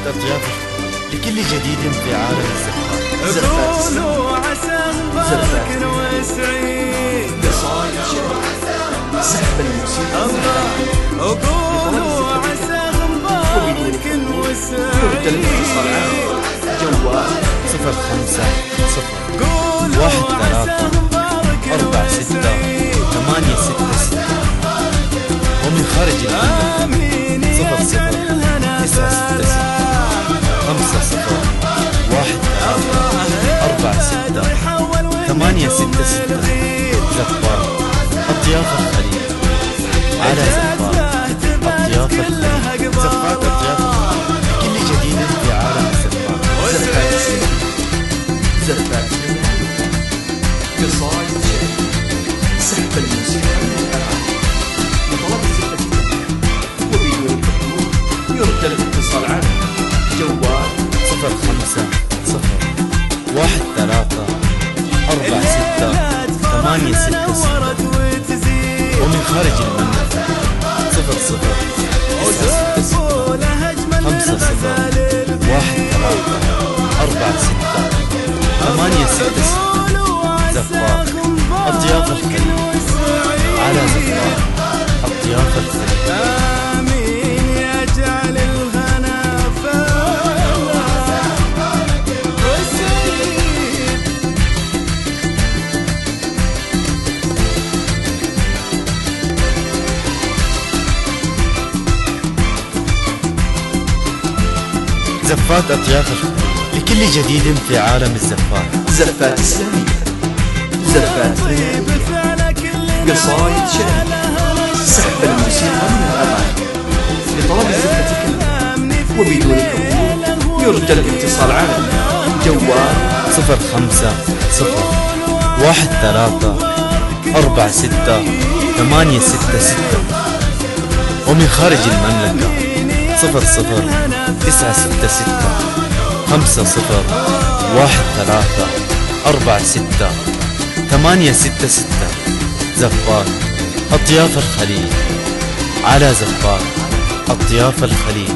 أطياف لكل جديد في عالم الزفات. قولوا عسى مبارك وسعيد، قصايد شعر سحب الموسيقى. قولوا عسى مبارك وسعيد. جوال 05 قولوا 1 3 4 6 8 6 6 ومن خارج المملكة 00 9 6 6 5 0 1 3 4 6 8 6 6 زفار أطياف الخليج على زفار أطياف الخليج. زفات أطياف الخليج كل جديد في عالم الزفار. زفات قصايد شعر سحب الموسيقى من الأغاني لطلب الزفتة وبدون حضور يرجى الاتصال على جوال 05 1 3 4 6 8 6 6 ومن خارج المملكة 00 9 6 6 5 0 1 3 4 6 8 6 6 زفار أطياف الخليج على زفار أطياف الخليج. آمين يجعل الغنى فلا وسعيد. زفات أطياف الخليج لكل جديد في عالم الزفات. زفات إسلامية، زفات غنائية، قصايد شعر سحب الموسيقى من الأغاني لطلب الزفتة كلها وبدون حضور يرجى الاتصال على جوال 05 1 3 4 6 8 6 6 ومن خارج المملكة 00 9 6 6 5 0 1 3 4 6 8 6 6 زفار أطياف الخليج على زفار أطياف الخليج.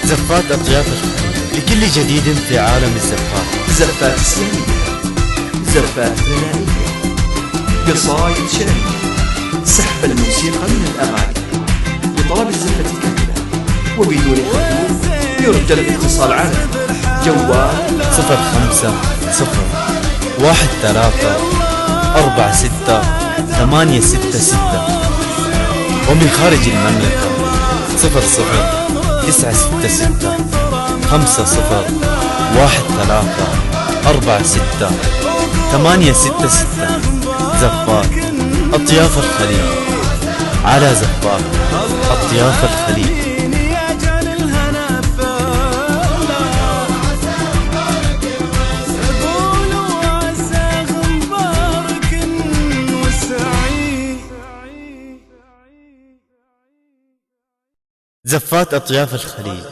زفات أطياف الخليج لكل جديد في عالم الزفات. زفات إسلامية، زفات غنائية، قصايد شعرية سحب الموسيقى من الأغاني لطلب الزفتة كاملة وبدون حضور يرجى الاتصال على جوال 05 1 3 4 6 8 6 6 ومن خارج المملكة 00 9 6 6 5 0 1 3 4 6 8 6 6 زفار أطياف الخليج على زفار أطياف الخليج. زفات أطياف الخليج.